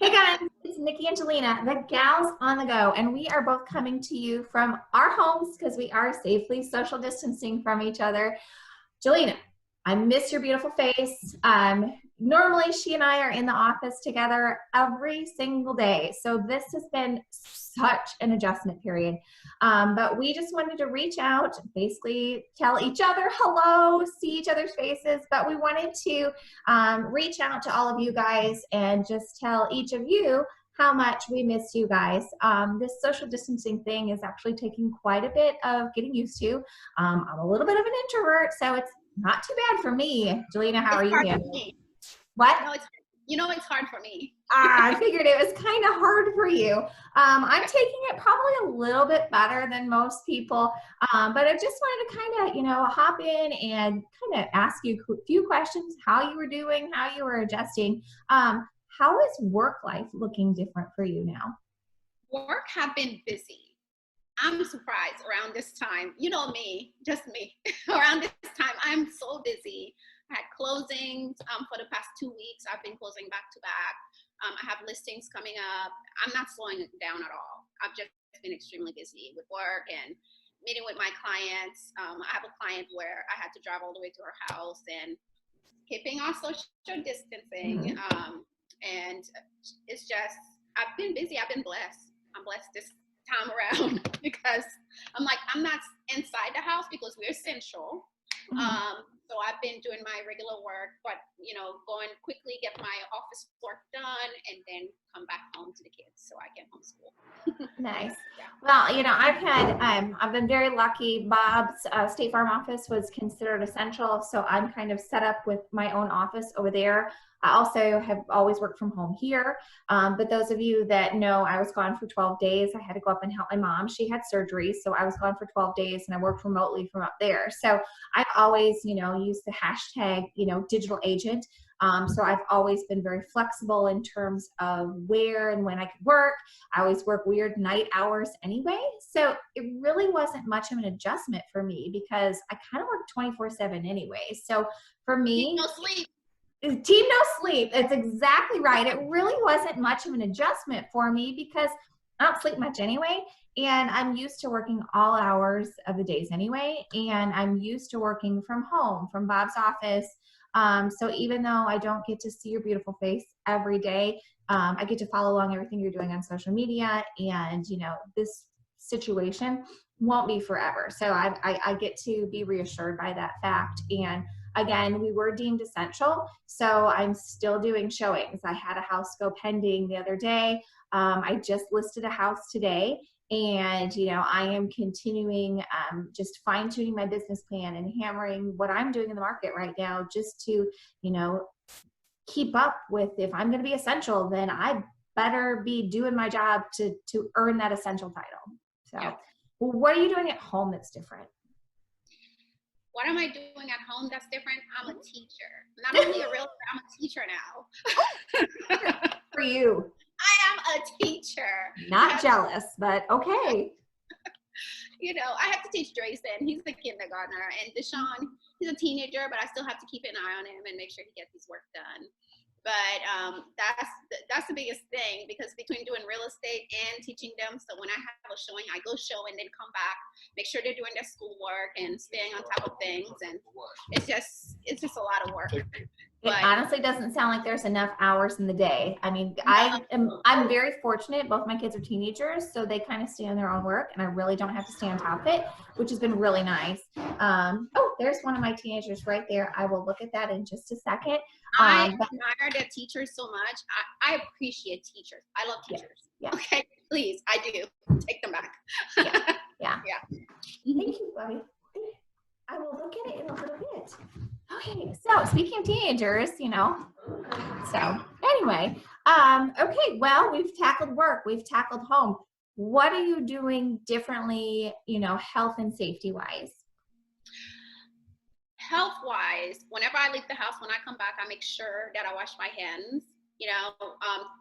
Hey guys, it's Nikki and Gelina, the gals on the go, and we are both coming to you from our homes because we are safely social distancing from each other. Gelina, I miss your beautiful face. Normally, she and I are in the office together every single day, so this has been such an adjustment period. But we just wanted to reach out, basically tell each other hello, see each other's faces, but we wanted to reach out to all of you guys and just tell each of you how much we miss you guys. This social distancing thing is actually taking quite a bit of getting used to. I'm a little bit of an introvert, so it's not too bad for me. Gelina, how are you handling? What? It's hard for me. I figured it was kind of hard for you. I'm taking it probably a little bit better than most people, but I just wanted to kind of, hop in and kind of ask you a few questions, how you were doing, how you were adjusting. How is work life looking different for you now? Work have been busy. I'm surprised around this time. You know me, just me. Around this time, I'm so busy. I had closings for the past 2 weeks. I've been closing back to back. I have listings coming up. I'm not slowing it down at all. I've just been extremely busy with work and meeting with my clients. I have a client where I had to drive all the way to her house and keeping our social distancing. And it's just, I've been busy. I've been blessed. I'm blessed this time around because I'm not inside the house because we're essential. So I've been doing my regular work, but going quickly, get my office work done, and then come back home to the kids so I can homeschool. Nice. Yeah. Well, I've been very lucky. Bob's State Farm office was considered essential, so I'm kind of set up with my own office over there. I also have always worked from home here. But those of you that know, I was gone for 12 days. I had to go up and help my mom. She had surgery, so I was gone for 12 days and I worked remotely from up there. So I've always, used the hashtag, digital agent. So I've always been very flexible in terms of where and when I could work. I always work weird night hours anyway. So it really wasn't much of an adjustment for me because I kind of work 24/7 anyway. So for me, no sleep. Team no sleep. It's exactly right. It really wasn't much of an adjustment for me because I don't sleep much anyway. And I'm used to working all hours of the days anyway. And I'm used to working from home, from Bob's office. So even though I don't get to see your beautiful face every day, I get to follow along everything you're doing on social media. And, this situation won't be forever. So I get to be reassured by that fact. And again, we were deemed essential, so I'm still doing showings. I had a house go pending the other day. I just listed a house today, and I am continuing just fine-tuning my business plan and hammering what I'm doing in the market right now just to, keep up with. If I'm going to be essential, then I better be doing my job to earn that essential title. So, yeah. Well, what are you doing at home that's different? What am I doing at home that's different? I'm a teacher. Not only a realtor, I'm a teacher now. For you. I am a teacher. Not jealous, but okay. I have to teach Drayson. He's the kindergartner. And Deshaun, he's a teenager, but I still have to keep an eye on him and make sure he gets his work done. But that's the biggest thing, because between doing real estate and teaching them, so when I have a showing, I go show and then come back, make sure they're doing their schoolwork and staying on top of things, and it's just a lot of work. It honestly doesn't sound like there's enough hours in the day. I mean, I'm very fortunate. Both my kids are teenagers, so they kind of stay on their own work, and I really don't have to stay on top of it, which has been really nice. Oh, there's one of my teenagers right there. I will look at that in just a second. I admire their teachers so much. I appreciate teachers. I love teachers. Yeah. Okay, please, I do. Take them back. Yeah. Mm-hmm. Thank you, Bobby. I will look at it in a little bit. Okay, so speaking of teenagers, so anyway, okay, well, we've tackled work, we've tackled home. What are you doing differently, health and safety wise? Health-wise, whenever I leave the house, when I come back, I make sure that I wash my hands,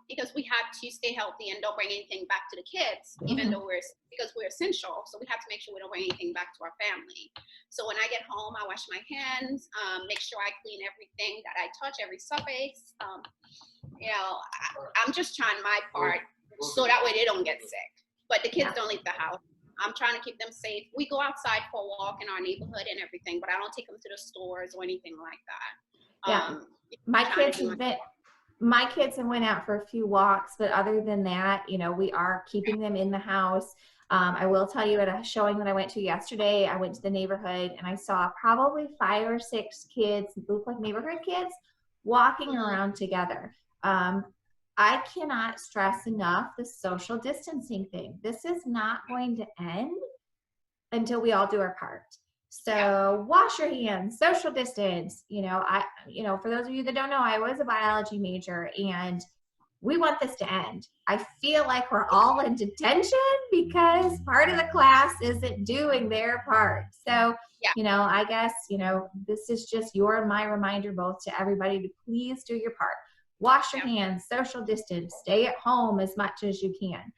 because we have to stay healthy and don't bring anything back to the kids, even though because we're essential. So we have to make sure we don't bring anything back to our family. So when I get home, I wash my hands, make sure I clean everything that I touch, every surface. I'm just trying my part so that way they don't get sick. But the kids don't leave the house. I'm trying to keep them safe. We go outside for a walk in our neighborhood and everything, but I don't take them to the stores or anything like that. Yeah. My kids have went out for a few walks, but other than that, you know, we are keeping them in the house. I will tell you, at a showing that I went to yesterday, I went to the neighborhood and I saw probably 5 or 6 kids, look like neighborhood kids, walking around together. I cannot stress enough the social distancing thing. This is not going to end until we all do our part. So wash your hands, social distance. You know, for those of you that don't know, I was a biology major and we want this to end. I feel like we're all in detention because part of the class isn't doing their part. So, you know, I guess, you know, this is just your and my reminder both to everybody to please do your part. Wash your hands, social distance, stay at home as much as you can.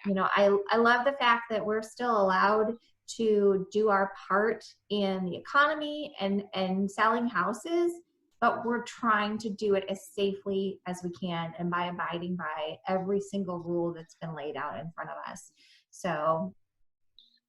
You know, I love the fact that we're still allowed to do our part in the economy and selling houses, but we're trying to do it as safely as we can and by abiding by every single rule that's been laid out in front of us. So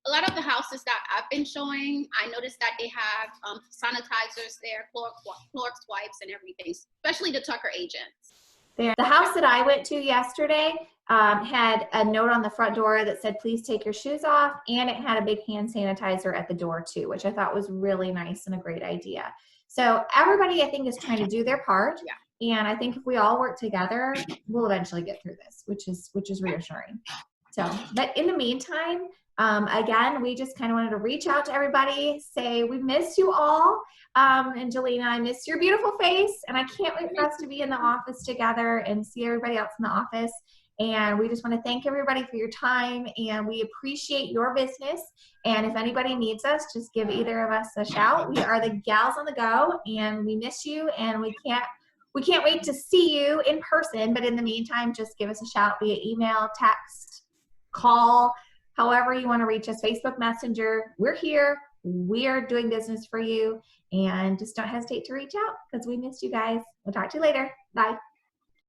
a lot of the houses that I've been showing, I noticed that they have sanitizers there, Clorox wipes and everything, especially the Tucker agents. The house that I went to yesterday had a note on the front door that said, please take your shoes off. And it had a big hand sanitizer at the door too, which I thought was really nice and a great idea. So everybody, I think, is trying to do their part. And I think if we all work together, we'll eventually get through this, which is reassuring. So, but in the meantime, again, we just kind of wanted to reach out to everybody, say we missed you all. And Gelina, I miss your beautiful face, and I can't wait for us to be in the office together and see everybody else in the office. And we just want to thank everybody for your time, and we appreciate your business. And if anybody needs us, just give either of us a shout. We are the Gals on the Go, and we miss you, and we can't wait to see you in person. But in the meantime, just give us a shout via email, text, call, however you want to reach us, Facebook Messenger. We're here. We are doing business for you. And just don't hesitate to reach out because we missed you guys. We'll talk to you later. Bye.